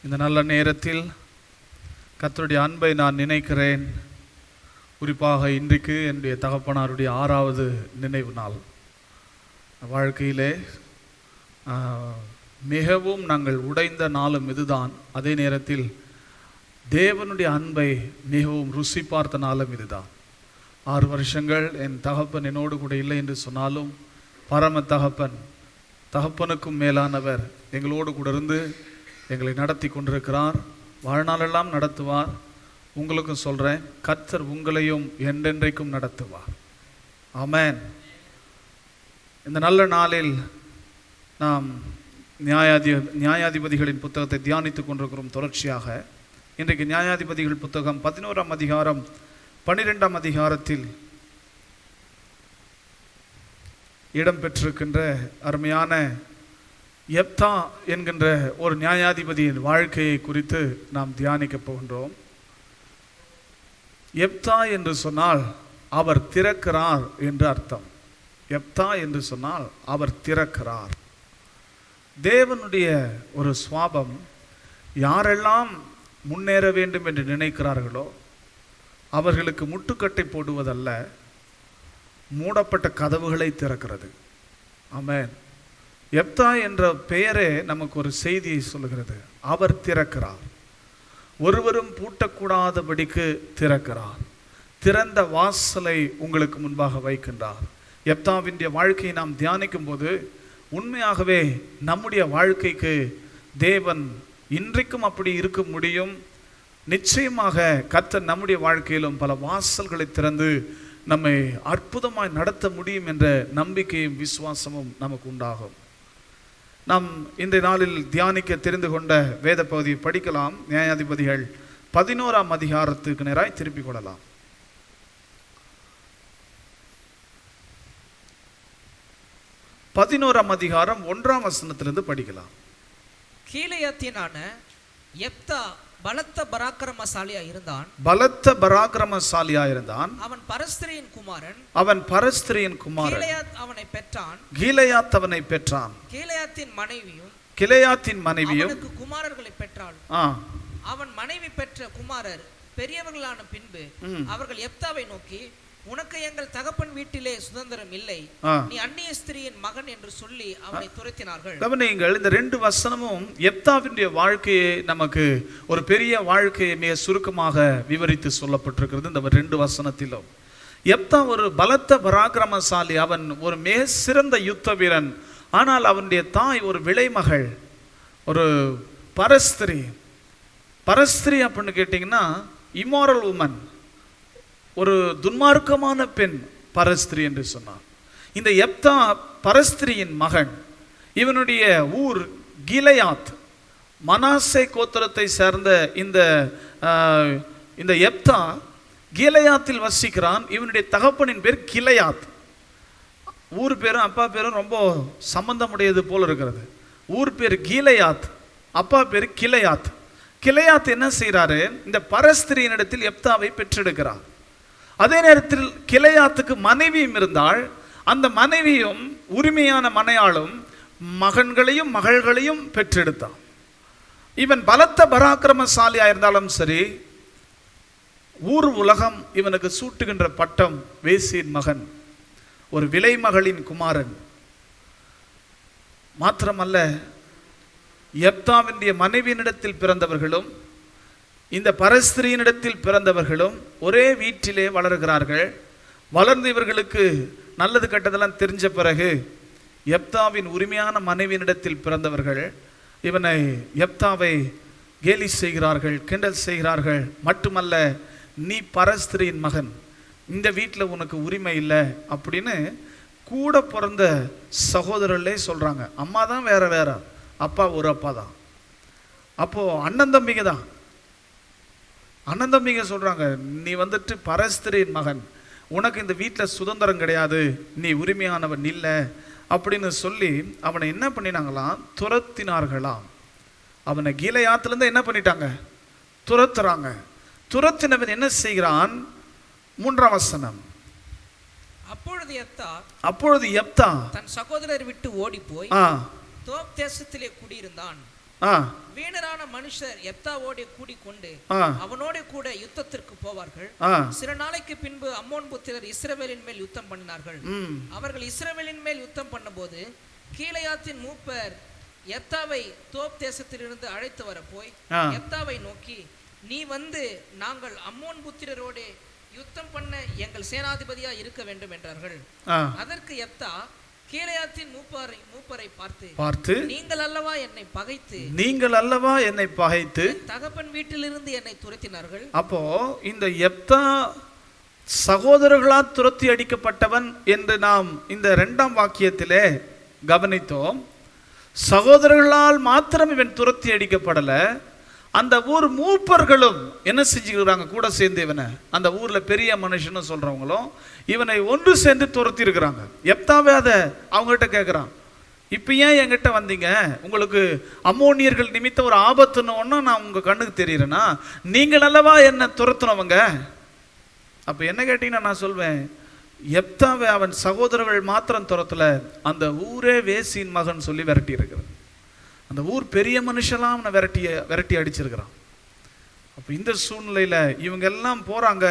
இந்த நல்ல நேரத்தில் கர்த்தருடைய அன்பை நான் நினைக்கிறேன். குறிப்பாக இன்றைக்கு என்னுடைய தகப்பனாருடைய 6வது நினைவு நாள். வாழ்க்கையிலே மிகவும் நாங்கள் உடைந்த நாளும் இதுதான். அதே நேரத்தில் தேவனுடைய அன்பை மிகவும் ருசி பார்த்த நாளும் இதுதான். 6 வருஷங்கள் என் தகப்பன் என்னோடு கூட இல்லை என்று சொன்னாலும் பரம தகப்பனுக்கும் மேலானவர் எங்களோடு கூட இருந்து எங்களை நடத்தி கொண்டிருக்கிறார். வாழ்நாளெல்லாம் நடத்துவார். உங்களுக்கும் சொல்கிறேன், கர்த்தர் உங்களையும் என்றென்றைக்கும் நடத்துவார். ஆமென். இந்த நல்ல நாளில் நாம் நியாயாதிபதிகளின் புத்தகத்தை தியானித்து கொண்டிருக்கிறோம். தொடர்ச்சியாக இன்றைக்கு நியாயாதிபதிகள் புத்தகம் 11ஆம் அதிகாரம் 12ஆம் அதிகாரத்தில் இடம்பெற்றிருக்கின்ற அருமையான யெப்தா என்கின்ற ஒரு நியாயாதிபதியின் வாழ்க்கையை குறித்து நாம் தியானிக்க போகின்றோம். யெப்தா என்று சொன்னால் அவர் திறக்கிறார் என்று அர்த்தம். யெப்தா என்று சொன்னால் அவர் திறக்கிறார். தேவனுடைய ஒரு சுவாபம், யாரெல்லாம் முன்னேற வேண்டும் என்று நினைக்கிறார்களோ அவர்களுக்கு முட்டுக்கட்டை போடுவதல்ல, மூடப்பட்ட கதவுகளை திறக்கிறது. ஆமென். யெப்தா என்ற பெயரே நமக்கு ஒரு செய்தியை சொல்லுகிறது. அவர் திறக்கிறார். ஒருவரும் பூட்டக்கூடாதபடிக்கு திறக்கிறார். திறந்த வாசலை உங்களுக்கு முன்பாக வைக்கின்றார். யெப்தாவினுடைய வாழ்க்கையை நாம் தியானிக்கும் போது உண்மையாகவே நம்முடைய வாழ்க்கைக்கு தேவன் இன்றைக்கும் அப்படி இருக்க முடியும். நிச்சயமாக கர்த்தர் நம்முடைய வாழ்க்கையிலும் பல வாசல்களை திறந்து நம்மை அற்புதமாய் நடத்த முடியும் என்ற நம்பிக்கையும் விசுவாசமும் நமக்கு உண்டாகும். நாம் இந்த நாளில் தியானிக்க தெரிந்து கொண்ட வேத பகுதியை படிக்கலாம். நியாயாதிபதிகள் 11ஆம் அதிகாரத்துக்கு நேராய் திருப்பிக் கொள்ளலாம். 11ஆம் அதிகாரம் 1ஆம் வசனத்திலிருந்து படிக்கலாம். கீலேயாத்தியனான யெப்தா பலத்த பராக்கிரமசாலியா இருந்தான். அவன் பரஸ்திரியின் குமாரன். கீலேயாத் அவனை பெற்றான். கீலேயாத்தின் மனைவியும் குமாரர்களை பெற்றாள். அவன் மனைவி பெற்ற குமாரர் பெரியவர்களான பின்பு அவர்கள் யெப்தாவை நோக்கி, உனக்கு எங்கள் தகப்பன் வீட்டிலே சுதந்திரம் இல்லை, நீ அந்நிய ஸ்திரியின் மகன் என்று சொல்லி அவனை துரத்தினார்கள். கவனியுங்கள், இந்த 2 வசனமும் யெப்தாவினுடைய வாழ்க்கையை நமக்கு ஒரு பெரிய வாழ்க்கையை மிக சுருக்கமாக விவரித்து சொல்லப்பட்டிருக்கிறது. இந்த 2 வசனத்திலும் யெப்தா ஒரு பலத்த பராக்கிரமசாலி. அவன் ஒரு மிக சிறந்த யுத்த வீரன். ஆனால் அவனுடைய தாய் ஒரு விலைமகள், ஒரு பரஸ்திரி. அப்படின்னு கேட்டிங்கன்னா இம்மாரல் உமன், ஒரு துன்மார்க்கமான பெண் பரஸ்திரி என்று சொன்னார். இந்த யெப்தா பரஸ்திரியின் மகன். இவனுடைய ஊர் கீலேயாத், மனாசே கோத்திரத்தை சேர்ந்த இந்த யெப்தா கீலேயாத்தில் வசிக்கிறான். இவனுடைய தகப்பனின் பேர் கிலேயாத். ஊர் பேரும் அப்பா பேரும் ரொம்ப சம்பந்தமுடையது போல இருக்கிறது. ஊர் பேர் கீலேயாத், அப்பா பேர் கிலேயாத். கிலேயாத் என்ன செய்கிறாரு, இந்த பரஸ்திரியினிடத்தில் யெப்தாவை பெற்றெடுக்கிறார். அதே நேரத்தில் கிலேயாத்துக்கு மனைவியும் இருந்தால், அந்த மனைவியும் உரிமையான மனையாளும் மகன்களையும் மகள்களையும் பெற்றெடுத்தான். இவன் பலத்த பராக்கிரமசாலியா இருந்தாலும் சரி, ஊர் உலகம் இவனுக்கு சூட்டுகின்ற பட்டம் வேசியின் மகன், ஒரு விலைமகளின் குமாரன். மாத்திரமல்ல, யெப்தாவினுடைய மனைவியினிடத்தில் பிறந்தவர்களும் இந்த பரஸ்திரியினிடத்தில் பிறந்தவர்களும் ஒரே வீட்டிலே வளர்கிறார்கள். வளர்ந்து இவர்களுக்கு நல்லது கெட்டதெல்லாம் தெரிஞ்ச பிறகு யெப்தாவின் உரிமையான மனைவியினிடத்தில் பிறந்தவர்கள் யெப்தாவை கேலி செய்கிறார்கள், கிண்டல் செய்கிறார்கள். மட்டுமல்ல, நீ பரஸ்திரியின் மகன், இந்த வீட்டில் உனக்கு உரிமை இல்லை அப்படின்னு கூட பிறந்த சகோதரர்களே சொல்கிறாங்க. அம்மா தான் வேற, அப்பா ஒரு அப்பா தான். அப்போது அண்ணன் தம்பிங்க சொல்கிறாங்க, நீ வந்துட்டு பரஸ்திரியின் மகன், உனக்கு இந்த வீட்டில் சுதந்திரம் கிடையாது, நீ உரிமையானவன் இல்லை அப்படின்னு சொல்லி அவனை என்ன பண்ணினாங்களாம், துரத்தினார்களாம். அவனை கீலேயாத்திலிருந்து என்ன பண்ணிட்டாங்க, துரத்துறாங்க. துரத்தினவன் என்ன செய்கிறான், 3ஆம் வசனம். அப்பொழுது யெப்தா தன் சகோதரரை விட்டு ஓடி போய் தோப் தேசத்திலே குடியிருந்தான். வீணரான மனுஷர் எப்தாவோடு கூடிக்கொண்டு அவனோட கூட யுத்தத்திற்கு போவார்கள். சில நாளைக்கு பின்பு அம்மோன் புத்திரர் இஸ்ரவேலின் மேல் யுத்தம் பண்ணினார்கள். அவர்கள் இஸ்ரவேலின் மேல் யுத்தம் பண்ணும்போது கீலேயாத்தின் மூப்பர் எப்தாவை தோப் தேசத்திலிருந்து அழைத்து வர போய் எப்தாவை நோக்கி, நீ வந்து நாங்கள் அம்மோன் புத்திரரோடு யுத்தம் பண்ண எங்கள் சேனாதிபதியா இருக்க வேண்டும் என்றார்கள். அதற்கு எப்தா கீலேயாத்தின் மூப்பரை பார்த்து நீங்கள் அல்லவா என்னை பகைத்து தகப்பன் வீட்டிலிருந்து என்னை துரத்தினார்கள். அப்போ இந்த எப்தா சகோதரர்களால் துரத்தி அடிக்கப்பட்டவன் என்று நாம் இந்த 2ஆம் வாக்கியத்திலே கவனித்தோம். சகோதரர்களால் மாத்திரம் இவன் துரத்தி அடிக்கப்படல, அந்த ஊர் மூப்பர்களும் என்ன செஞ்சுக்கிறாங்க, கூட சேர்ந்து இவனை, அந்த ஊர்ல பெரிய மனுஷன்னு சொல்றவங்களும் இவனை ஒன்று சேர்ந்து துரத்தி இருக்கிறாங்க. எப்தாவே அதை அவங்ககிட்ட கேட்குறான், இப்போ ஏன் என்கிட்ட வந்தீங்க? உங்களுக்கு அம்மோனியர்கள் நிமித்த ஒரு ஆபத்துன்னு ஒன்று நான் உங்க கண்ணுக்கு தெரியுறேன்னா, நீங்கள் அல்லவா என்ன துரத்துனவங்க? அப்போ என்ன கேட்டீங்கன்னா நான் சொல்வேன், எப்தாவே அவன் சகோதரர்கள் மாத்திரம் துரத்துல, அந்த ஊரே வேசியின் மகன் சொல்லி விரட்டி இருக்கிறது. அந்த ஊர் பெரிய மனுஷெல்லாம் அவனை விரட்டி அடிச்சிருக்கிறான். அப்போ இந்த சூழ்நிலையில இவங்க எல்லாம் போறாங்க,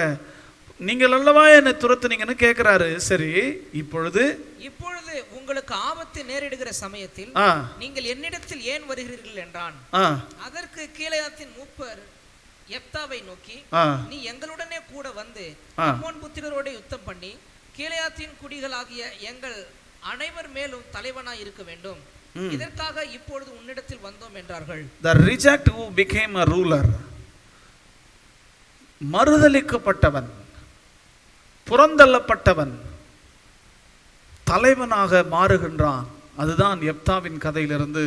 நீங்கள் அல்லவா என்னை துரத்துனீங்கன்னு கேட்கிறாரு. சரி, இப்பொழுது உங்களுக்கு ஆபத்து நேரிடுகிற சமயத்தில் நீங்கள் என்னிடத்தில் ஏன் வருகிறீர்கள் என்றான். அதற்கு கீலேயாத்தின் மூப்பர் எப்தாவை நோக்கி, நீ எங்களுடனே கூட வந்து அம்மோன் புத்திரரோடு யுத்தம் பண்ணி கீலேயாத்தின் குடிகளாகிய எங்கள் அனைவர் மேலும் தலைவனாய் இருக்க வேண்டும், இதற்காக இப்பொழுது உன்னிடத்தில் வந்தோம் என்றார்கள். The reject who became a ruler, மறுதலிக்கப்பட்டவன், புறந்தள்ளப்பட்டவன் தலைவனாக மாறுகின்றான். அதுதான் எப்தாவின் கதையிலிருந்து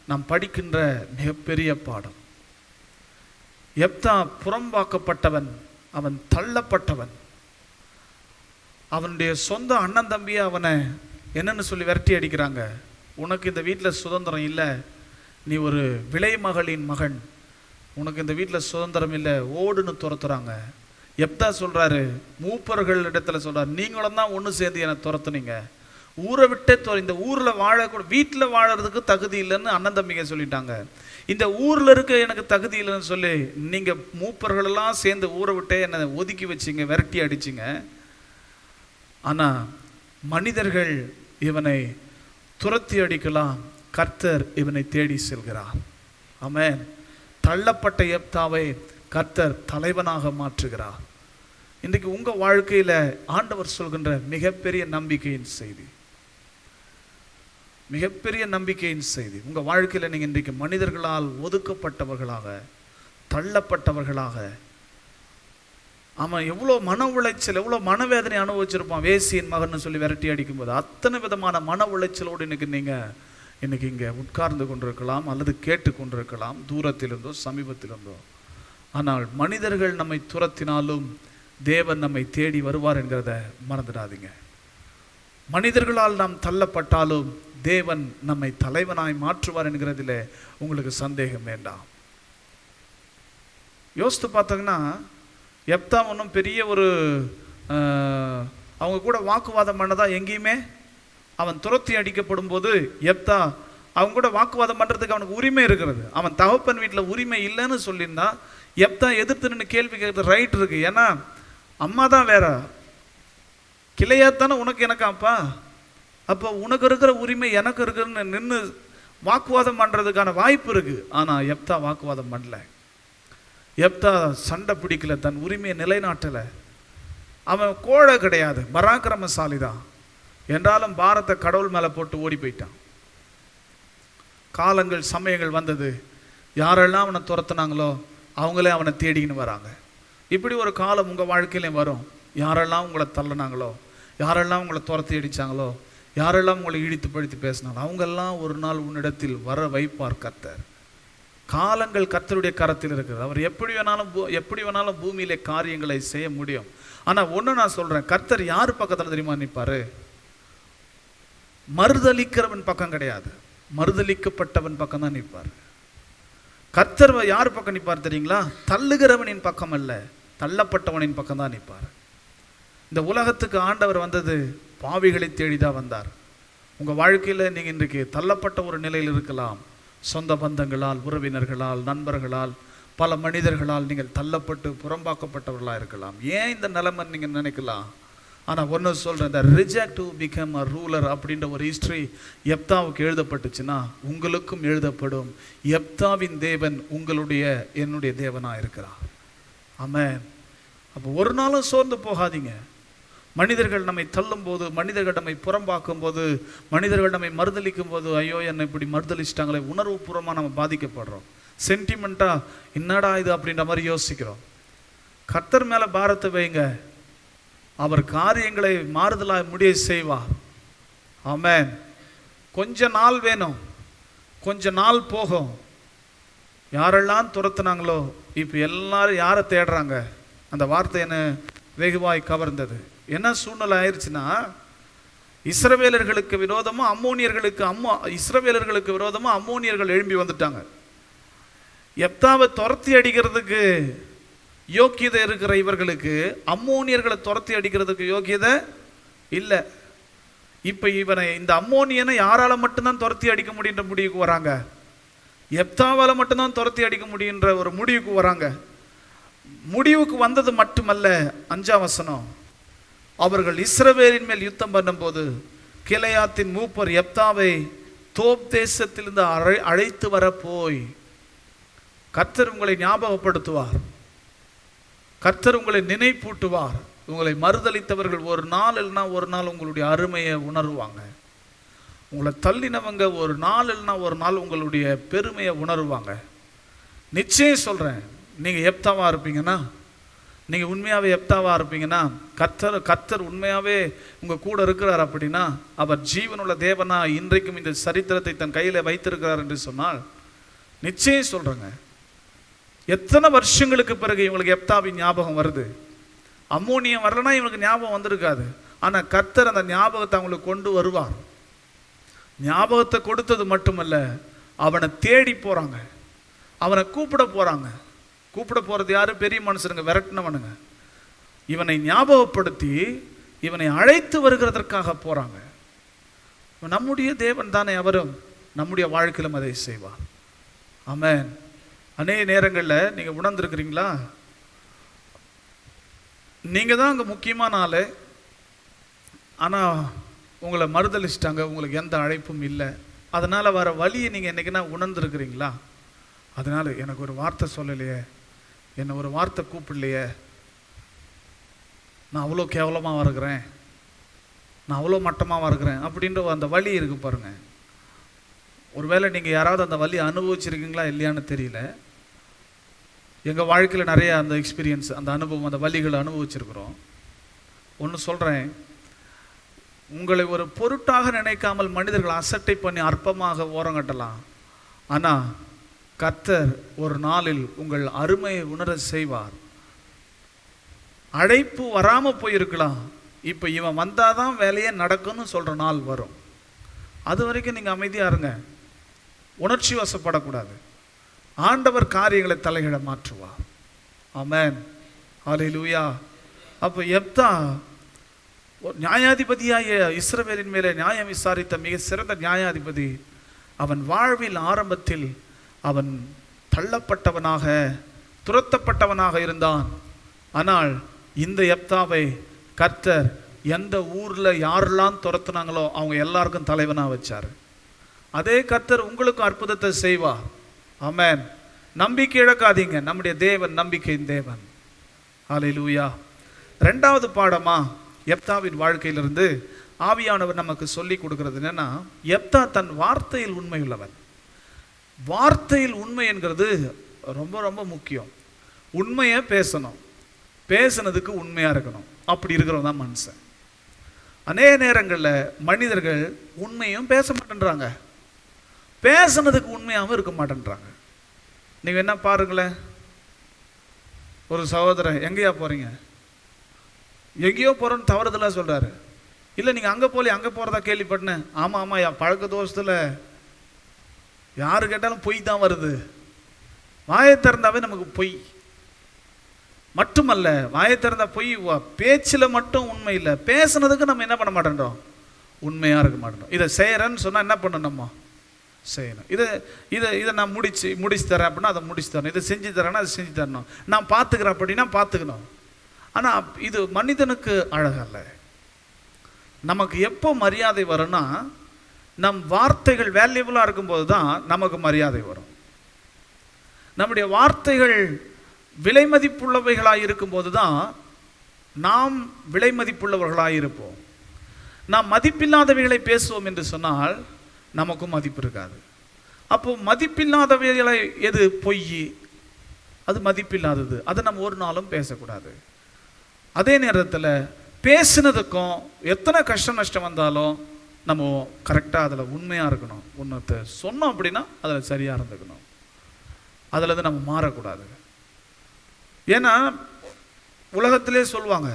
நாம் படிக்கின்ற மிகப்பெரிய பாடம். எப்தா புறம்பாக்கப்பட்டவன், அவன் தள்ளப்பட்டவன். அவனுடைய சொந்த அண்ணன் தம்பியை அவனை என்னன்னு சொல்லி விரட்டி அடிக்கிறாங்க. உனக்கு இந்த வீட்டில் சுதந்திரம் இல்லை, நீ ஒரு விலை மகளின் மகன், உனக்கு இந்த வீட்டில் சுதந்திரம் இல்லை, ஓடுன்னு துரத்துறாங்க. எப்தா சொல்றாரு, மூப்பர்கள் இடத்துல சொல்றாரு, நீங்களும் தான் ஒன்று சேர்ந்து என்னை துரத்துனீங்க, ஊரை விட்டே இந்த ஊரில் வாழக்கூட, வீட்டில் வாழறதுக்கு தகுதி இல்லைன்னு அண்ணன் தம்பிங்க சொல்லிட்டாங்க, இந்த ஊரில் இருக்க எனக்கு தகுதி இல்லைன்னு சொல்லி நீங்கள் மூப்பர்களெல்லாம் சேர்ந்து ஊரை விட்டே என்னை ஒதுக்கி வச்சிங்க, விரட்டி அடிச்சிங்க. ஆனால் மனிதர்கள் இவனை துரத்தி அடிக்கலாம், கர்த்தர் இவனை தேடி செல்கிறார். ஆமென். தள்ளப்பட்ட எப்தாவை கர்த்தர் தலைவனாக மாற்றுகிறார். இன்றைக்கு உங்க வாழ்க்கையில ஆண்டவர் சொல்கின்ற மிகப்பெரிய நம்பிக்கையின் செய்தி, மிகப்பெரிய நம்பிக்கையின் செய்தி. உங்க வாழ்க்கையில நீங்க இன்றைக்கு மனிதர்களால் ஒதுக்கப்பட்டவர்களாக, தள்ளப்பட்டவர்களாக, அவன் எவ்வளோ மன உளைச்சல், எவ்வளோ மனவேதனை அனுபவிச்சிருப்பான். வேசியின் மகன் சொல்லி விரட்டி அடிக்கும்போது அத்தனை விதமான மன உளைச்சலோடு இன்னைக்கு இங்கே உட்கார்ந்து கொண்டிருக்கலாம், அல்லது கேட்டு கொண்டிருக்கலாம், தூரத்திலிருந்தோ சமீபத்திலிருந்தோ. ஆனால் மனிதர்கள் நம்மை துரத்தினாலும் தேவன் நம்மை தேடி வருவார் என்கிறத மறந்துடாதீங்க. மனிதர்களால் நாம் தள்ளப்பட்டாலும் தேவன் நம்மை தலைவனாய் மாற்றுவார் என்கிறதுல உங்களுக்கு சந்தேகம் வேண்டாம். யோசித்து பார்த்தீங்கன்னா, எப்தா ஒன்றும் பெரிய ஒரு அவங்க கூட வாக்குவாதம் பண்ணதா எங்கேயுமே, அவன் துரத்தி அடிக்கப்படும் போது எப்தா அவங்க கூட வாக்குவாதம் பண்ணுறதுக்கு அவனுக்கு உரிமை இருக்கிறது. அவன் தகப்பன் வீட்டில் உரிமை இல்லைன்னு சொல்லியிருந்தா எப்தா எதிர்த்து நின்று கேள்வி கேட்கறது ரைட் இருக்கு. ஏன்னா அம்மா தான் வேற, கிளையாத்தானே உனக்கு எனக்காப்பா, அப்போ உனக்கு இருக்கிற உரிமை எனக்கு இருக்குன்னு நின்று வாக்குவாதம் பண்ணுறதுக்கான வாய்ப்பு இருக்குது. ஆனால் எப்தா வாக்குவாதம் பண்ணல. எப்தா சண்டை பிடிக்கல, தன் உரிமையை நிலைநாட்டலை. அவன் கோழை கிடையாது, பராக்கிரமசாலி தான். என்றாலும் பாரத்தை கடவுள் மேலே போட்டு ஓடி போயிட்டான். காலங்கள் சமயங்கள் வந்தது, யாரெல்லாம் அவனை துரத்துனாங்களோ அவங்களே அவனை தேடிக்கின்னு வராங்க. இப்படி ஒரு காலம் உங்கள் வாழ்க்கையிலையும் வரும். யாரெல்லாம் உங்களை தள்ளினாங்களோ, யாரெல்லாம் உங்களை துரத்தி அடித்தாங்களோ, யாரெல்லாம் உங்களை இடித்து பழித்து பேசினாங்களோ அவங்கெல்லாம் ஒரு நாள் உன்னிடத்தில் வர வைப்பார் கர்த்தர். காலங்கள் கர்த்தருடைய கரத்தில் இருக்கிறது. அவர் எப்படி வேணாலும் பூமியிலே காரியங்களை செய்ய முடியும். ஆனால் ஒன்று நான் சொல்கிறேன், கர்த்தர் யார் பக்கத்தில் தெரியுமா நிற்பார்? மறுதலிக்கிறவன் பக்கம் கிடையாது, மறுதலிக்கப்பட்டவன் பக்கம் தான் நிற்பார். கர்த்தர் யார் பக்கம் நிற்பார் தெரியுங்களா? தள்ளுகிறவனின் பக்கம் அல்ல, தள்ளப்பட்டவனின் பக்கம் தான் நிற்பார். இந்த உலகத்துக்கு ஆண்டவர் வந்தது பாவிகளை தேடிதான் வந்தார். உங்கள் வாழ்க்கையில் நீங்கள் இன்றைக்கு தள்ளப்பட்ட ஒரு நிலையில் இருக்கலாம், சொந்த பந்தங்களால், உறவினர்களால், நண்பர்களால், பல மனிதர்களால் நீங்கள் தள்ளப்பட்டு புறம்பாக்கப்பட்டவர்களாக இருக்கலாம். ஏன் இந்த நிலைமை நீங்கள் நினைக்கலாம். ஆனால் ஒன்று சொல்கிறேன், இந்த reject to become a ruler அப்படின்ற ஒரு ஹிஸ்ட்ரி எப்தாவுக்கு எழுதப்பட்டுச்சுன்னா உங்களுக்கும் எழுதப்படும். எப்தாவின் தேவன் என்னுடைய தேவனாக இருக்கிறார். ஆமென். அப்போ ஒரு நாளும் சோர்ந்து போகாதீங்க. மனிதர்கள் நம்மை தள்ளும் போது, மனிதர்கள் நம்மை புறம்பாக்கும் போது, மனிதர்கள் நம்மை மறுதளிக்கும் போது, ஐயோ என்னை இப்படி மறுதளிச்சிட்டாங்களே, உணர்வு பூர்வமாக நம்ம பாதிக்கப்படுறோம். சென்டிமெண்ட்டாக என்னடா இது அப்படின்ற மாதிரி யோசிக்கிறோம். கர்த்தர் மேலே பாரத்தை வைங்க, அவர் காரியங்களை மாறுதலாக முடிய செய்வார். ஆமென். கொஞ்ச நாள் வேணும், கொஞ்ச நாள் போகும். யாரெல்லாம் துரத்துனாங்களோ இப்போ எல்லாரும் யாரை தேடுறாங்க? அந்த வார்த்தை என்ன வெகுவாய் கவர்ந்தது. என்ன சூழ்நிலை ஆயிடுச்சுன்னா, இஸ்ரவேலர்களுக்கு விரோதமாக இஸ்ரவேலர்களுக்கு விரோதமாக அம்மோனியர்கள் எழும்பி வந்துட்டாங்க. எப்தாவை துரத்தி அடிக்கிறதுக்கு யோக்கியதை இருக்கிற இவர்களுக்கு அம்மோனியர்களை துரத்தி அடிக்கிறதுக்கு யோக்கியதை இல்லை. இப்போ இந்த அம்மோனியனை யாரால் மட்டும்தான் துரத்தி அடிக்க முடியுன்ற முடிவுக்கு வராங்க. எப்தாவால் மட்டும்தான் துரத்தி அடிக்க முடியுன்ற ஒரு முடிவுக்கு வராங்க. முடிவுக்கு வந்தது மட்டுமல்ல, 5ஆம் வசனம், அவர்கள் இஸ்ரவேலின் மேல் யுத்தம் பண்ணும்போது கிளையாத்தின் மூப்பர் எப்தாவை தோப் தேசத்திலிருந்து அழைத்து வர போய், கர்த்தர் உங்களை ஞாபகப்படுத்துவார், கர்த்தர் உங்களை நினைப்பூட்டுவார். உங்களை மறுதளித்தவர்கள் ஒரு நாள் இல்லைனா ஒரு நாள் உங்களுடைய அருமையை உணர்வாங்க. உங்களை தள்ளினவங்க ஒரு நாள் இல்லைனா ஒரு நாள் உங்களுடைய பெருமையை உணர்வாங்க. நிச்சயம் சொல்கிறேன், நீங்கள் எப்தாவாக இருப்பீங்கன்னா, நீங்கள் உண்மையாகவே எப்தாவாக இருப்பீங்கன்னா, கர்த்தர் உண்மையாகவே உங்கள் கூட இருக்கிறார் அப்படின்னா, அவர் ஜீவனுள்ள தேவனா இன்றைக்கும் இந்த சரித்திரத்தை தன் கையில் வைத்திருக்கிறார் என்று சொன்னால், நிச்சயம் சொல்கிறேங்க, எத்தனை வருஷங்களுக்கு பிறகு இவங்களுக்கு எப்தாவின் ஞாபகம் வருது. அம்மோனியம் வரலன்னா இவங்களுக்கு ஞாபகம் வந்திருக்காது. ஆனால் கர்த்தர் அந்த ஞாபகத்தை அவங்களுக்கு கொண்டு வருவார். ஞாபகத்தை கொடுத்தது மட்டுமல்ல, அவனை தேடி போகிறாங்க, அவனை கூப்பிட போகிறாங்க. கூப்பிட போகிறது யாரு? பெரிய மனுஷனுங்க, விரட்டினவனுங்க. இவனை ஞாபகப்படுத்தி இவனை அழைத்து வருகிறதற்காக போகிறாங்க. நம்முடைய தேவன் தானே அவரும், நம்முடைய வாழ்க்கையிலும் அதை செய்வார். ஆமென். அநேக நேரங்களில் நீங்கள் உணர்ந்துருக்கிறீங்களா, நீங்கள் தான் அங்கே முக்கியமான ஆள், ஆனால் உங்களை மறுதளிச்சிட்டாங்க, உங்களுக்கு எந்த அழைப்பும் இல்லை. அதனால் வர வழியை நீங்கள் என்றைக்குன்னா உணர்ந்துருக்கிறீங்களா? அதனால் எனக்கு ஒரு வார்த்தை சொல்லலையே, என்னை ஒரு வார்த்தை கூப்பிடலையே, நான் அவ்வளோ கேவலமாக இருக்கிறேன், நான் அவ்வளோ மட்டமாக இருக்கிறேன் அப்படின்ற அந்த வலி இருக்குது பாருங்கள். ஒருவேளை நீங்கள் யாராவது அந்த வலி அனுபவிச்சிருக்கீங்களா இல்லையான்னு தெரியல. எங்கள் வாழ்க்கையில் நிறைய அந்த எக்ஸ்பீரியன்ஸ், அந்த அனுபவம், அந்த வலிகளை அனுபவிச்சிருக்கிறோம். ஒன்று சொல்கிறேன், உங்களை ஒரு பொருட்டாக நினைக்காமல் மனிதர்கள் அசட்டை பண்ணி அற்பமாக ஓரங்கட்டலாம். ஆனால் கர்த்தர் ஒரு நாளில் உங்கள் அருமையை உணர செய்வார். அழைப்பு வராமல் போயிருக்கலாம், இப்போ இவன் வந்தால் தான் வேலையே நடக்கும்னு சொல்கிற நாள் வரும். அது வரைக்கும் நீங்கள் அமைதியாக இருங்க, உணர்ச்சி வசப்படக்கூடாது. ஆண்டவர் காரியங்களை தலையிட மாற்றுவார். ஆமென். ஹல்லேலூயா. அப்போ எப்தா நியாயாதிபதியாகிய இஸ்ரவேலின் மேலே நியாயம் விசாரித்த மிக சிறந்த நியாயாதிபதி. அவன் வாழ்வில் ஆரம்பத்தில் அவன் தள்ளப்பட்டவனாக, துரத்தப்பட்டவனாக இருந்தான். ஆனால் இந்த எப்தாவை கர்த்தர் எந்த ஊரில் யாரெல்லாம் துரத்துனாங்களோ அவங்க எல்லாருக்கும் தலைவனாக வச்சார். அதே கர்த்தர் உங்களுக்கும் அற்புதத்தை செய்வார். ஆமென். நம்பிக்கை இழக்காதீங்க, நம்முடைய தேவன் நம்பிக்கையின் தேவன். ஹல்லேலூயா. 2வது பாடமா எப்தாவின் வாழ்க்கையிலிருந்து ஆவியானவர் நமக்கு சொல்லி கொடுக்கிறது என்னன்னா, எப்தா தன் வார்த்தையில் உண்மை உள்ளவன். வார்த்தையில் உண்மை என்கிறது ரொம்ப ரொம்ப முக்கியம். உண்மையை பேசணும், பேசுனதுக்கு உண்மையாக இருக்கணும். அப்படி இருக்கிறவன் தான் மனுஷன். அநேக நேரங்களில் மனிதர்கள் உண்மையும் பேச மாட்டேன்றாங்க, பேசுனதுக்கு உண்மையாகவும் இருக்க மாட்டேன்றாங்க. நீங்கள் என்ன பாருங்களேன், ஒரு சகோதரன் எங்கேயா போகிறீங்க, எங்கேயோ போகிறோன்னு தவறுதலாக சொல்கிறாரு. இல்லை நீங்கள் அங்கே போகல, அங்கே போகிறதா கேள்விப்பட்டேன். ஆமாம் ஆமாம், என் பழக்க தோஷத்தில் யாரு கேட்டாலும் பொய் தான் வருது. வாயை திறந்தாவே நமக்கு பொய் மட்டுமல்ல, வாயை திறந்தா பொய், பேச்சில் மட்டும் உண்மை இல்லை, பேசுனதுக்கு நம்ம என்ன பண்ண மாட்டேன்றோம், உண்மையாக இருக்க மாட்டேன்றோம். இதை செய்கிறேன்னு சொன்னால் என்ன பண்ணணும், நம்ம செய்யணும். இதை இதை இதை நான் முடிச்சு தரேன் அப்படின்னா அதை முடிச்சு தரணும். இதை செஞ்சு தரேன்னா அதை செஞ்சு தரணும். நான் பார்த்துக்கிறேன் அப்படின்னா பார்த்துக்கணும். ஆனால் இது மனிதனுக்கு அழகல்ல. நமக்கு எப்போ மரியாதை வரும்னா, நம் வார்த்தைகள் வேல்யூபுளாக இருக்கும்போது தான் நமக்கு மரியாதை வரும். நம்முடைய வார்த்தைகள் விலை மதிப்புள்ளவைகளாக இருக்கும்போது தான் நாம் விலை மதிப்புள்ளவர்களாக இருப்போம். நாம் மதிப்பில்லாதவைகளை பேசுவோம் என்று சொன்னால் நமக்கும் மதிப்பு இருக்காது. அப்போ மதிப்பில்லாதவைகளை எது? பொய், அது மதிப்பில்லாதது. அதை நம்ம ஒரு நாளும் பேசக்கூடாது. அதே நேரத்தில் பேசினதுக்கும் எத்தனை கஷ்டம் நஷ்டம் வந்தாலும் நம்ம கரெக்டாக அதில் உண்மையாக இருக்கணும். ஒன்றத்தை சொன்னோம் அப்படின்னா அதில் சரியாக இருந்துக்கணும். அதில் இருந்து நம்ம மாறக்கூடாது. ஏன்னா உலகத்திலே சொல்லுவாங்க,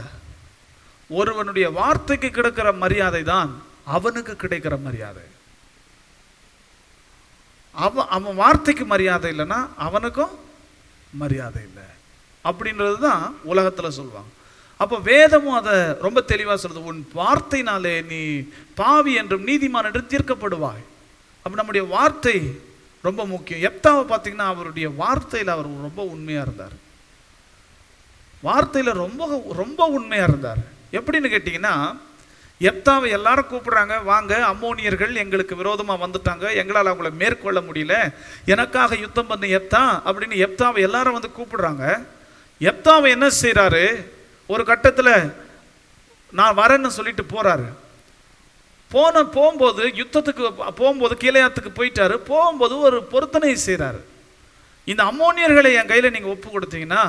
ஒருவனுடைய வார்த்தைக்கு கிடைக்கிற மரியாதை தான் அவனுக்கு கிடைக்கிற மரியாதை. அவன் வார்த்தைக்கு மரியாதை இல்லைன்னா அவனுக்கும் மரியாதை இல்லை அப்படின்றது தான் உலகத்தில் சொல்லுவாங்க. அப்போ வேதமும் அதை ரொம்ப தெளிவாக சொல்லுது. உன் வார்த்தையினாலே நீ பாவி என்றும் நீதிமான் என்று தீர்க்கப்படுவாய். அப்போ நம்முடைய வார்த்தை ரொம்ப முக்கியம். எப்தாவை பார்த்தீங்கன்னா அவருடைய வார்த்தையில் அவர் ரொம்ப உண்மையாக இருந்தார். வார்த்தையில் ரொம்ப ரொம்ப உண்மையாக இருந்தார். எப்படின்னு கேட்டிங்கன்னா, எப்தாவை எல்லாரும் கூப்பிடுறாங்க, வாங்க அம்மோனியர்கள் எங்களுக்கு விரோதமாக வந்துட்டாங்க, எங்களால் அவங்கள மேற்கொள்ள முடியல, எனக்காக யுத்தம் பண்ண எப்தா அப்படின்னு எப்தாவை எல்லாரும் வந்து கூப்பிடுறாங்க. எப்தாவை என்ன செய்கிறாரு? ஒரு கட்டத்தில் நான் வரேன்னு சொல்லிட்டு போகிறாரு. போகும்போது யுத்தத்துக்கு போகும்போது கீலேயாத்துக்கு போயிட்டாரு. போகும்போது ஒரு பொருத்தனை செய்கிறாரு. இந்த அம்மோனியர்களை என் கையில் நீங்கள் ஒப்பு கொடுத்தீங்கன்னா,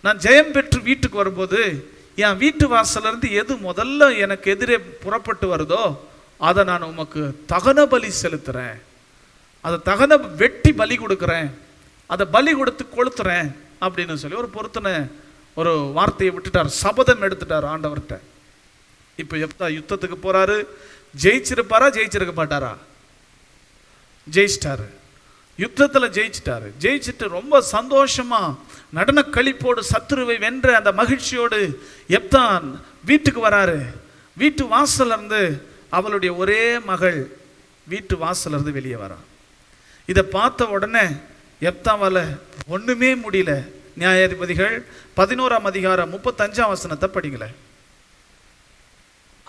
நான் ஜெயம் பெற்று வீட்டுக்கு வரும்போது என் வீட்டு வாசலிருந்து எது முதல்ல எனக்கு எதிரே புறப்பட்டு வருதோ அதை நான் உமக்கு தகன பலி செலுத்துகிறேன், அதை தகன வெட்டி பலி கொடுக்குறேன், அதை பலி கொடுத்து கொளுத்துறேன் அப்படின்னு சொல்லி ஒரு பொருத்தனை ஒரு வார்த்தையை விட்டுட்டார். சபதம் எடுத்துட்டார் ஆண்டவர்கிட்ட. இப்போ எப்தா யுத்தத்துக்கு போறாரு. ஜெயிச்சிருப்பாரா? ஜெயிச்சிருக்க மாட்டாரா? ஜெயிச்சிட்டாரு. யுத்தத்தில் ஜெயிச்சிட்டாரு. ஜெயிச்சுட்டு ரொம்ப சந்தோஷமா நடன களிப்போடு சத்துருவை வென்ற அந்த மகிழ்ச்சியோடு எப்தான் வீட்டுக்கு வராரு. வீட்டு வாசல்ல இருந்து அவளுடைய ஒரே மகள் வீட்டு வாசல்ல இருந்து வெளியே வரா. இதை பார்த்த உடனே எப்தாவால ஒண்ணுமே முடியல. நியாயாதிபதிகள் 11ஆம் அதிகாரம் 35ஆம் வசனத்தை படிங்கள.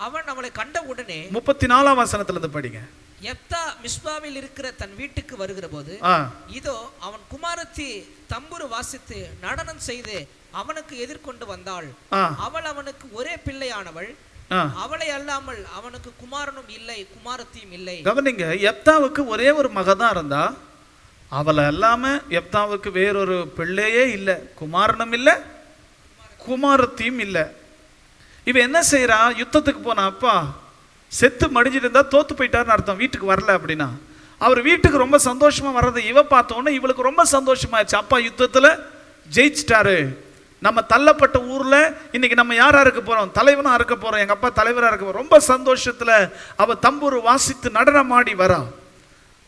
அவன் அவளை கண்ட உடனே 34ஆம் வசனத்துல இருந்து படிங்க. எப்தா மிஸ்பாவில் இருக்கிற தன் வீட்டுக்கு வருகிற போது இதோ அவன் குமாரத்தி தம்புரு வாசித்து நடனம் செய்து அவனுக்கு எதிர்கொண்டு வந்தாள். அவள் அவனுக்கு ஒரே பிள்ளையானவள். அவளை அல்லாமல் அவனுக்கு குமாரனும் இல்லை, குமாரத்தியும் இல்லை. கவனிங்க, எப்தாவுக்கு ஒரே ஒரு மகதான் இருந்தா. அவளை அல்லாம எப்தாவுக்கு வேறொரு பிள்ளையே இல்லை, குமாரனும் இல்லை, குமாரத்தியும் இல்லை. இவ என்ன செய்யறா? யுத்தத்துக்கு போனா அப்பா செத்து மடிஞ்சிட்டு இருந்தா தோத்து போயிட்டாருன்னு அர்த்தம். வீட்டுக்கு வரல அப்படின்னா அவர் வீட்டுக்கு ரொம்ப சந்தோஷமா வர்றது இவ பார்த்தோன்னே இவளுக்கு ரொம்ப சந்தோஷமாயிடுச்சு. அப்பா யுத்தத்துல ஜெயிச்சிட்டாரு, நம்ம தள்ளப்பட்ட ஊர்ல இன்னைக்கு நம்ம யாரா இருக்க போறோம்? தலைவனா இருக்க போறோம், எங்க அப்பா தலைவரா இருக்க போறோம். ரொம்ப சந்தோஷத்துல அவ தம்பூர் வாசித்து நடனமாடி வரா.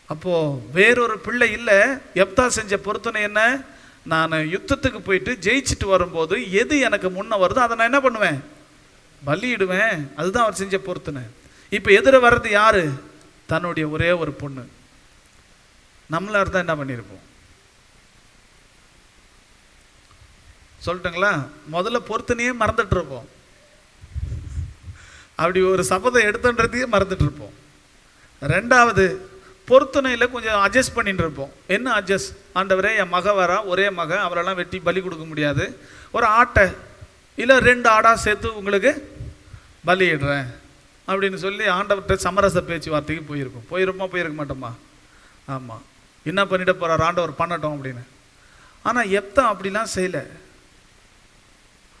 அப்போ வேறொரு பிள்ளை இல்லை. எப்தா செஞ்ச பொருத்தனை என்ன? நான் யுத்தத்துக்கு போயிட்டு ஜெயிச்சுட்டு வரும்போது எது எனக்கு முன்ன வருதோ அதை நான் என்ன பண்ணுவேன்? பலியிடுவேன். அதுதான் அவர் செஞ்ச பொருத்தனை. இப்போ எதிர வர்றது யாரு? தன்னுடைய ஒரே ஒரு பொண்ணு. நம்மளா இருந்தா என்ன பண்ணியிருப்போம்? சொல்லட்டுங்களா? முதல்ல பொருத்தனையே மறந்துட்டு இருப்போம். அப்படி ஒரு சபதம் எடுத்துன்றதையே மறந்துட்டு இருப்போம். ரெண்டாவது பொருத்தனையில் கொஞ்சம் அட்ஜஸ்ட் பண்ணிட்டு இருப்போம். என்ன அட்ஜஸ்ட்? ஆண்டவரே என் மக வரா, ஒரே மக, அவரெல்லாம் வெட்டி பலி கொடுக்க முடியாது, ஒரு ஆட்டை இல்லை 2 ஆடா சேர்த்து உங்களுக்கு பலியிடுறேன் அப்படின்னு சொல்லி ஆண்டவர்கிட்ட சமரச பேச்சுவார்த்தைக்கு போயிருக்க மாட்டோமா? ஆமாம், என்ன பண்ணிட்டு போகிறார் ஆண்டவர் பண்ணட்டும் அப்படின்னு. ஆனால் எப்தா அப்படிலாம் செய்யலை.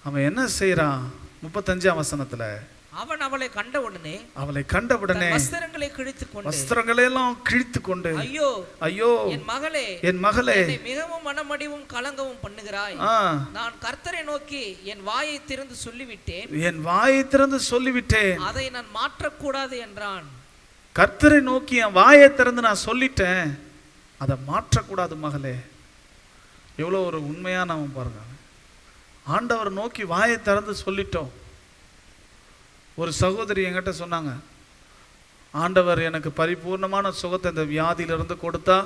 அவன் என்ன செய்கிறான்? 35ஆம் வசனத்தில் அவன் அவளை கண்ட உடனே வஸ்திரங்களை எல்லாம் கிழித்து கொண்டு ஐயோ ஐயோ என் மகளே மிகவும் மனமடிவும் கலங்கவும் பண்ணுகிறாய். நான் கர்த்தரை நோக்கி என் வாயை திறந்து சொல்லிவிட்டேன், அதை நான் மாற்றக்கூடாது என்றான். கர்த்தரை நோக்கி என் வாயை திறந்து நான் சொல்லிட்டேன், அதை மாற்றக்கூடாது மகளே. எவ்வளோ ஒரு உண்மையானவன் பாருங்க. ஆண்டவர் நோக்கி வாயை திறந்து சொல்லிட்டோம். ஒரு சகோதரி என்கிட்ட சொன்னாங்க, ஆண்டவர் எனக்கு பரிபூர்ணமான சுகத்தை இந்த வியாதியிலிருந்து கொடுத்தா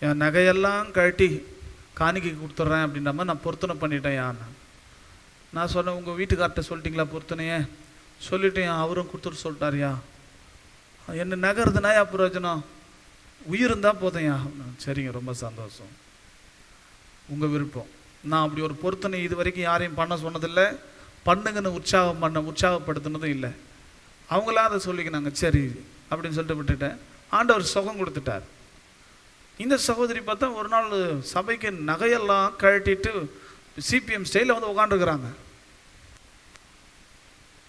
என் நகையெல்லாம் கழட்டி காணிக்கை கொடுத்துட்றேன் அப்படின்ற மாதிரி நான் பொருத்தனை பண்ணிட்டேன். நான் சொன்னேன், உங்கள் வீட்டுக்கார்ட்ட சொல்லிட்டீங்களா பொருத்தனையே? சொல்லிட்டேன், அவரும் கொடுத்துட்டு சொல்லிட்டாரியா. என்ன நகருதுனா பிரயோஜனம், உயிர் இருந்தால் போதையா. சரிங்க, ரொம்ப சந்தோஷம், உங்கள் விருப்பம். நான் அப்படி ஒரு பொருத்தனை இது வரைக்கும் யாரையும் பண்ண சொன்னதில்லை, பண்ணுங்கன்னு உற்சாகப்படுத்தினதும் இல்லை. அவங்களாம் அதை சொல்லிக்கினாங்க, சரி அப்படின்னு சொல்லிட்டு விட்டுட்டேன். ஆண்டவர் சுகம் கொடுத்துட்டார். இந்த சகோதரி பார்த்தா ஒரு நாள் சபைக்கு நகையெல்லாம் கழட்டிட்டு சிபிஎம் ஸ்டைலில் வந்து உட்காந்துருக்குறாங்க.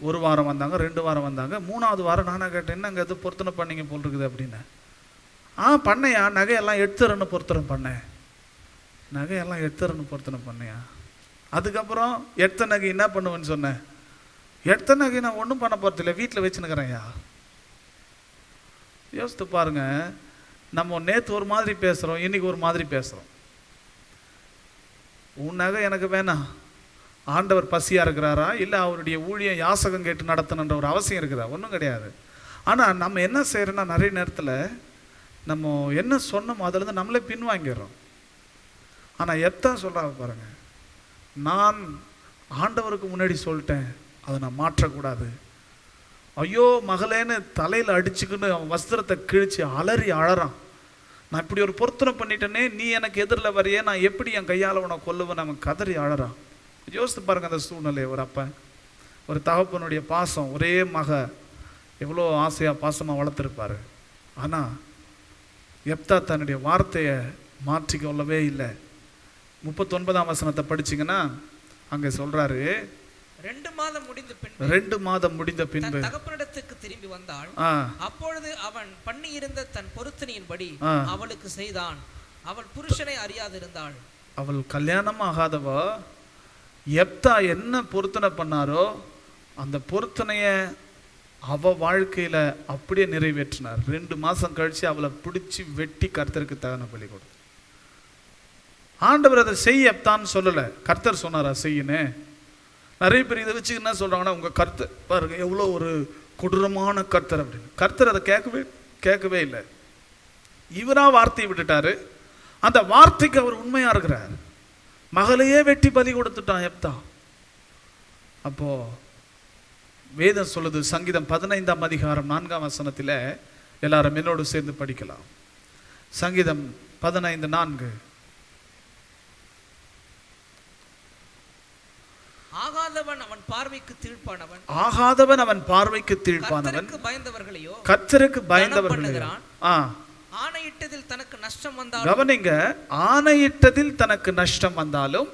ஒரு வாரம் வந்தாங்க, 2 வாரம் வந்தாங்க, 3ஆவது வாரம் நானே கேட்டேன், என்ன அங்கே எது பொருத்தனை பண்ணிங்க போல் இருக்குது அப்படின்னு. பண்ணையா, நகையெல்லாம் எடுத்துறன்னு பொருத்தனை பண்ணேன். நகையெல்லாம் எடுத்துறன்னு பொருத்தனை பண்ணையா. அதுக்கப்புறம் எடுத்த நகை என்ன பண்ணுவேன்னு சொன்னேன். எடுத்த நகை நான் ஒன்றும் பண்ண போகிறதில்ல, வீட்டில் வச்சுன்னுக்கிறேன்யா. யோசித்து பாருங்க, நம்ம நேற்று ஒரு மாதிரி பேசுகிறோம், இன்றைக்கி ஒரு மாதிரி பேசுகிறோம். உன் நகை எனக்கு வேணாம். ஆண்டவர் பசியாக இருக்கிறாரா, இல்லை அவருடைய ஊழியம் யாசகம் கேட்டு நடத்தணுன்ற ஒரு அவசியம் இருக்குதா? ஒன்றும் கிடையாது. ஆனால் நம்ம என்ன செய்கிறோன்னா, நிறைய நேரத்தில் நம்ம என்ன சொன்னோமோ அதிலேருந்து நம்மளே பின்வாங்கிடுறோம். ஆனால் எத்தான் சொல்கிறாங்க பாருங்க, நான் ஆண்டவருக்கு முன்னாடி சொல்லிட்டேன், அதை நான் மாற்றக்கூடாது. ஐயோ மகளேன்னு தலையில் அடிச்சுக்கின்னு அவன் வஸ்திரத்தை கிழிச்சு அலறி அழறான். நான் இப்படி ஒரு பொருத்தனை பண்ணிட்டேனே, நீ எனக்கு எதிரில் வரையே, நான் எப்படி என் கையால் உன கொல்லுவேன், அவன் கதறி அழறான். யோசித்து பாருங்க அந்த சூழ்நிலை. ஒரு அப்பன், ஒரு தகப்பனுடைய பாசம், ஒரே மக எவ்வளோ ஆசையாக பாசமாக வளர்த்துருப்பாரு. ஆனால் எப்தா தன்னுடைய வார்த்தையை மாற்றி கொள்ளவே இல்லை. 39ஆம் வசனத்தை படிச்சிங்கன்னா அங்கே சொல்கிறாரு, 2 மாதம் முடிந்த பின்பு தகப்பனிடத்துக்கு திரும்பி வந்தாள். அப்பொழுது அவன் பண்ணி இருந்த தன் பொருத்தனையின்படி அவளுக்கு செய்தான். அவள் புருஷனை அறியாதிருந்தாள். அவள் கல்யாணம் ஆகாதவ. எப்தா என்ன பொருத்தனை பண்ணாரோ அந்த பொருத்தனைய அவ வாழ்க்கையில அப்படியே நிறைவேற்றினார். 2 மாசம் கழிச்சு அவளை பிடிச்சி வெட்டி கர்த்தருக்கு தகன பலி கொடுத்தார். ஆண்டவர் அதை செய்ய எப்தான்னு சொல்லல, கர்த்தர் சொன்னாரா செய்யுன்னு. நிறைய பேர் இதை வச்சு என்ன சொல்றாங்கன்னா, உங்க கர்த்தர் பாருங்க எவ்வளோ ஒரு கொடூரமான கர்த்தர் அப்படின்னு. கர்த்தர் அதை கேட்கவே இல்லை. இவரா வார்த்தையை விட்டுட்டாரு. அந்த வார்த்தைக்கு அவர் உண்மையா இருக்கிறார். மகளையே வெட்டி பலி கொடுத்துட்டான் எப்தா. அப்போ வேதம் சொல்லுது, சங்கீதம் 15ஆம் அதிகாரம் 4ஆம் வசனத்தில் எல்லாரும் என்னோடு சேர்ந்து படிக்கலாம். சங்கீதம் 15:4. ஆகாதவன் அவன் பார்வைக்கு தீழ்ப்பானவன். கர்த்தருக்கு பயந்தவர்களையோ ஆணையிட்டதில் தனக்கு நஷ்டம் வந்தாலும், கவனிங்க, ஆணையிட்டதில் தனக்கு நஷ்டம் வந்தாலும்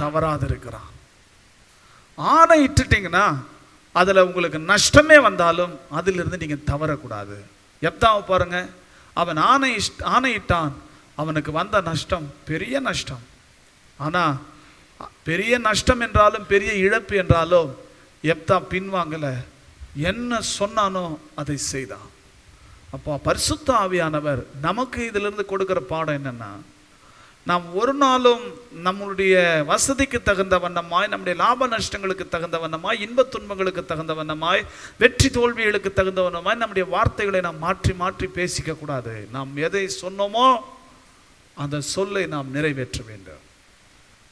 தவறாதிருக்கிறான். ஆணையிட்டுட்டீங்கன்னா அதுல உங்களுக்கு நஷ்டமே வந்தாலும் அதிலிருந்து நீங்க தவறக்கூடாது. எப்தாவை பாருங்க, அவன் ஆணையிட்டான், அவனுக்கு வந்த நஷ்டம் பெரிய நஷ்டம். ஆனா பெரிய நஷ்டம் என்றாலும் பெரிய இழப்பு என்றாலும் எப்தா பின்வாங்கல, என்ன சொன்னானோ அதை செய்தான். அப்போ பரிசுத்த ஆவியானவர் நமக்கு இதிலிருந்து கொடுக்கிற பாடம் என்னன்னா, நாம் ஒரு நாளும் நம்மளுடைய வசதிக்கு தகுந்த வண்ணமாய், நம்முடைய லாப நஷ்டங்களுக்கு தகுந்த வண்ணமாய், இன்பத் துன்பங்களுக்கு தகுந்த வண்ணமாய், வெற்றி தோல்விகளுக்கு தகுந்த வண்ணமாய் நம்முடைய வார்த்தைகளை நாம் மாற்றி மாற்றி பேசிக்க கூடாது. நாம் எதை சொன்னோமோ அந்த சொல்லை நாம் நிறைவேற்ற வேண்டும்.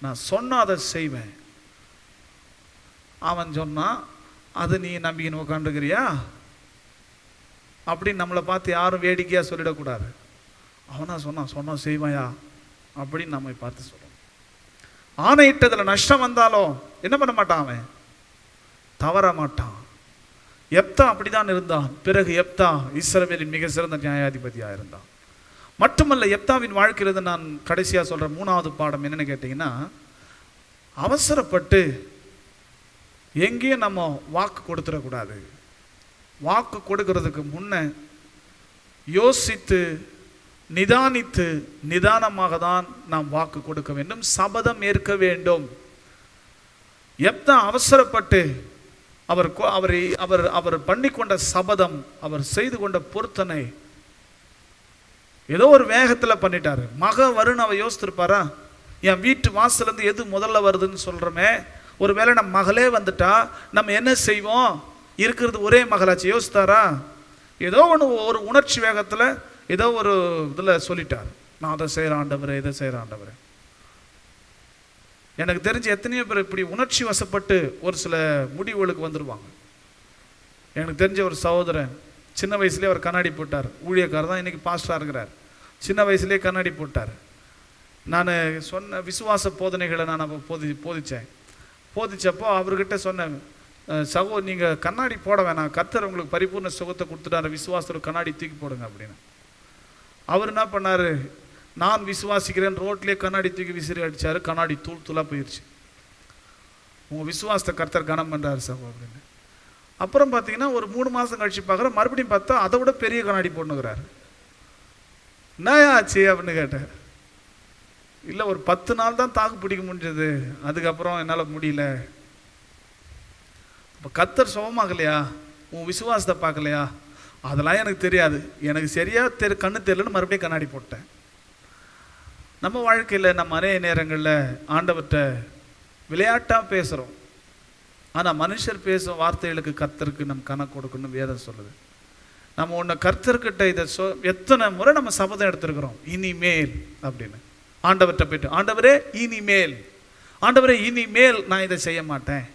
நான் சொன்ன அதை செய்வேன். அவன் சொன்னா அது நீ நம்பிக்கின்னு உட்காந்துக்கிறியா அப்படின்னு நம்மளை பார்த்து யாரும் வேடிக்கையா சொல்லிடக்கூடாது. அவனா சொன்னா செய்வாயா அப்படின்னு நம்மை பார்த்து சொல்லணும். ஆணையிட்டதில் நஷ்டம் வந்தாலும் என்ன பண்ண மாட்டான், அவன் தவற மாட்டான். எப்தா அப்படிதான் இருந்தான். பிறகு எப்தா இஸ்ரவேலின் மிக சிறந்த நியாயாதிபதியாக இருந்தான். மட்டுமல்ல, எப்தாவின் வாழ்க்கையிலிருந்து நான் கடைசியாக சொல்ற 3வது பாடம் என்னன்னு கேட்டீங்கன்னா, அவசரப்பட்டு எங்கேயும் நம்ம வாக்கு கொடுத்துடக்கூடாது. வாக்கு கொடுக்கறதுக்கு முன்ன யோசித்து நிதானித்து நிதானமாக தான் நாம் வாக்கு கொடுக்க வேண்டும், சபதம் ஏற்க வேண்டும். எப்தா அவசரப்பட்டு அவர் பண்ணிக்கொண்ட சபதம், அவர் செய்து கொண்ட பொருத்தனை ஏதோ ஒரு வேகத்தில் பண்ணிட்டாரு. மக வருன்னு அவ யோசித்திருப்பாரா? என் வீட்டு வாசலேருந்து எது முதல்ல வருதுன்னு சொல்றோமே, ஒருவேளை நம்ம மகளே வந்துட்டா நம்ம என்ன செய்வோம்? இருக்கிறது ஒரே மகளாச்சு. யோசித்தாரா? ஏதோ ஒன்று ஒரு உணர்ச்சி வேகத்தில் ஏதோ ஒரு இதில் சொல்லிட்டார், நான் அதை செய்கிறேன் ஆண்டவரே, இதை செய்கிறேன் ஆண்டவரே. எனக்கு தெரிஞ்சு எத்தனையோ பேர் இப்படி உணர்ச்சி வசப்பட்டு ஒரு சில முடிவுகளுக்கு வந்துடுவாங்க. எனக்கு தெரிஞ்ச ஒரு சகோதரன் சின்ன வயசுலேயே அவர் கண்ணாடி போட்டார். ஊழியக்காரர் தான், இன்றைக்கி பாஸ்டராக இருக்கிறார். சின்ன வயசுலேயே கண்ணாடி போட்டார். நான் சொன்ன விசுவாச போதனைகளை நான் போதித்தேன். போதிச்சப்போ அவர்கிட்ட சொன்னேன், சகோ நீங்கள் கண்ணாடி போட வேணாம், கர்த்தர் உங்களுக்கு பரிபூர்ண சுகத்தை கொடுத்துட்டாரு, விசுவாசத்தோட கண்ணாடி தூக்கி போடுங்க அப்படின்னு. அவர் என்ன பண்ணார், நான் விசுவாசிக்கிறேன் ரோட்லேயே கண்ணாடி தூக்கி விசிறி அடித்தார். கண்ணாடி தூள் தூளாக போயிடுச்சு. உங்கள் விசுவாசத்தை கர்த்தர் கனம் பண்ணுறாரு சகோ அப்படின்னு. அப்புறம் பார்த்தீங்கன்னா ஒரு 3 மாதம் கழிச்சு பார்க்குறேன், மறுபடியும் பார்த்தா அதை விட பெரிய கண்ணாடி போட்டுக்கிறாரு. என்ன ஆச்சு அப்படின்னு கேட்டேன். இல்லை, ஒரு 10 நாள் தான் தாக்கு பிடிக்க முடிஞ்சது, அதுக்கப்புறம் என்னால் முடியல. இப்போ கர்த்தர் சுகமாகலையா, உன் விசுவாசத்தை பார்க்கலையா? அதெல்லாம் எனக்கு தெரியாது, எனக்கு சரியாக கண்ணு தெரியலன்னு மறுபடியும் கண்ணாடி போட்டேன். நம்ம வாழ்க்கையில் நம்ம நிறைய நேரங்களில் ஆண்டவர்கிட்ட விளையாட்டாக பேசுகிறோம். ஆனால் மனுஷர் பேசும் வார்த்தைகளுக்கு கர்த்தருக்கு நம்ம கணக்கு கொடுக்கணும்னு வேதம் சொல்லுது. நம்ம ஒன்று கர்த்தர்கிட்ட இதை எத்தனை முறை நம்ம சபதம் எடுத்துருக்கிறோம், இனிமேல் அப்படின்னு. ஆண்டவர்கிட்ட போய்ட்டு, ஆண்டவரே இனிமேல், ஆண்டவரே இனிமேல் நான் இதை செய்ய மாட்டேன்,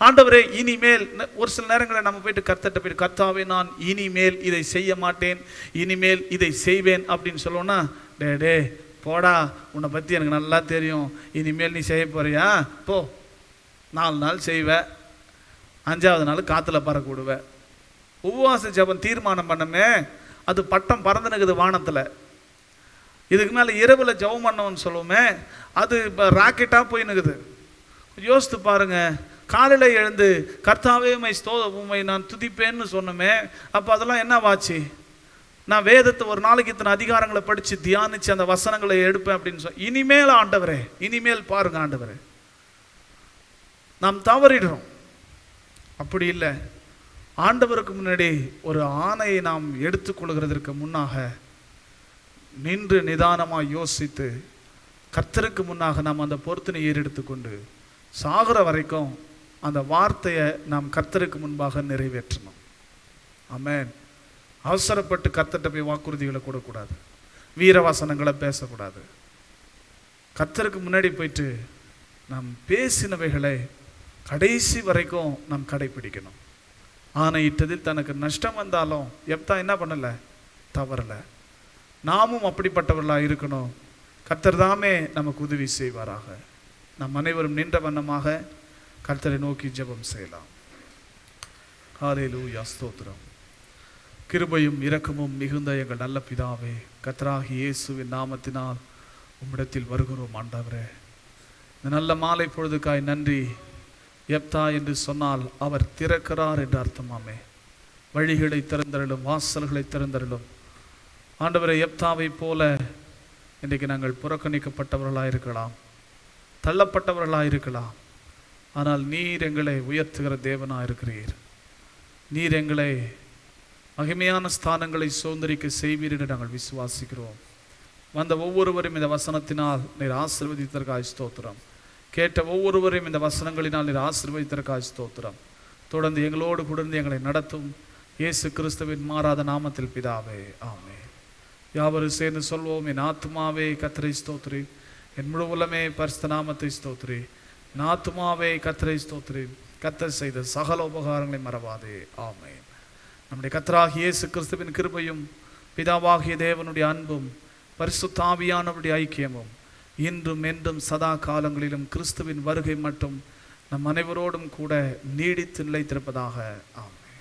ஆண்டவரே இனிமேல். ஒரு சில நேரங்களில் நம்ம போயிட்டு கர்த்தர்கிட்ட போய்ட்டு, கர்த்தாவே நான் இனிமேல் இதை செய்ய மாட்டேன், இனிமேல் இதை செய்வேன் அப்படின்னு சொல்லணும்னா, டே போடா, உன்னை பற்றி எனக்கு நல்லா தெரியும், இனிமேல் நீ செய்ய போறியா, போ, 4 நாள் செய்வேன், 5ஆவது நாள் காற்றுல பறக்க விடுவேன். உபவாச ஜெபம் தீர்மானம் பண்ணமே, அது பட்டம் பறந்துனுக்குது வானத்தில். இதுக்கு மேலே இரவில் ஜெபம் பண்ணவன்னு சொல்லுவோமே, அது இப்போ ராக்கெட்டாக போயினுக்குது. யோசித்து பாருங்க, காலையில் எழுந்து கர்த்தாவே உம்மை நான் துதிப்பேன்னு சொன்னோமே, அப்போ அதெல்லாம் என்னவாச்சு? நான் வேதத்தை ஒரு நாளைக்கு இத்தனை அதிகாரங்களை படித்து தியானித்து அந்த வசனங்களை எடுப்பேன் அப்படின்னு சொல்லி, இனிமேல் ஆண்டவரே, இனிமேல் பாருங்க ஆண்டவரே. நாம் தவறிடுறோம். அப்படி இல்லை, ஆண்டவருக்கு முன்னாடி ஒரு ஆணையை நாம் எடுத்துக்கொள்கிறதற்கு முன்னாக நின்று நிதானமாக யோசித்து கர்த்தருக்கு முன்னாக நாம் அந்த பொருத்தனை ஏறெடுத்துக்கொண்டு சாகிற வரைக்கும் அந்த வார்த்தையை நாம் கர்த்தருக்கு முன்பாக நிறைவேற்றணும். ஆமென். அவசரப்பட்டு கர்த்தர்கிட்ட போய் வாக்குறுதிகளை கொடுக்கக்கூடாது, வீரவசனங்களை பேசக்கூடாது. கர்த்தருக்கு முன்னாடி போயிட்டு நாம் பேசினவைகளை கடைசி வரைக்கும் நாம் கடைபிடிக்கணும். ஆணையிட்டதில் தனக்கு நஷ்டம் வந்தாலும் எப்தா என்ன பண்ணலை, தவறலை. நாமும் அப்படிப்பட்டவர்களாக இருக்கணும். கர்த்தர் தாமே நமக்கு உதவி செய்வாராக. நம் அனைவரும் நின்ற வண்ணமாக கர்த்தரை நோக்கி ஜெபம் செய்யலாம். ஹல்லேலூயா, ஸ்தோத்திரம். கிருபையும் இரக்கமும் மிகுந்த எங்கள் நல்ல பிதாவே, கர்த்தராகிய இயேசுவின் நாமத்தினால் உம்மிடத்தில் வருகிறோம் ஆண்டவரே. இந்த நல்ல மாலை பொழுதுக்காய் நன்றி. எப்தா என்று சொன்னால் அவர் திறக்கிறார் என்று அர்த்தமாமே. வழிகளை திறந்தருளும், வாசல்களை திறந்தருளும் ஆண்டவரை. எப்தாவை போல இன்றைக்கு நாங்கள் புறக்கணிக்கப்பட்டவர்களாக இருக்கலாம், தள்ளப்பட்டவர்களாக இருக்கலாம். ஆனால் நீர் எங்களை உயர்த்துகிற தேவனாக இருக்கிறீர். நீர் எங்களை மகிமையான ஸ்தானங்களை சுதந்திரிக்க செய்வீர் என்று நாங்கள் விசுவாசிக்கிறோம். வந்த ஒவ்வொருவரும் இந்த வசனத்தினால் நீர் ஆசீர்வதித்ததற்காய் ஸ்தோத்திரம். கேட்ட ஒவ்வொருவரையும் இந்த வசனங்களினால் நீர் ஆசீர்வதித்ததற்காய் ஸ்தோத்திரம். தொடர்ந்து எங்களோடு கூடந்து எங்களை நடத்தும் இயேசு கிறிஸ்துவின் மாறாத நாமத்தில் பிதாவே, ஆமென். யாவரும் சேர்ந்து சொல்வோம், என் ஆத்துமாவே கர்த்தரை ஸ்தோத்திரி, என் முழு உள்ளமே பரிசுத்த நாமத்தை ஸ்தோத்திரி, என் ஆத்துமாவே கர்த்தரை ஸ்தோத்திரி, கர்த்தர் செய்த சகல உபகாரங்களை மறவாதே, ஆமென். நம்முடைய கர்த்தராகிய இயேசு கிறிஸ்துவின் கிருபையும் பிதாவாகிய தேவனுடைய அன்பும் பரிசுத்த ஆவியானவருடைய ஐக்கியமும் இன்றும் என்றும் சதா காலங்களிலும் கிறிஸ்துவின் வருகை மட்டும் நம் அனைவரோடும் கூட நீடித்து நிலைத்திருப்பதாக, ஆமென்.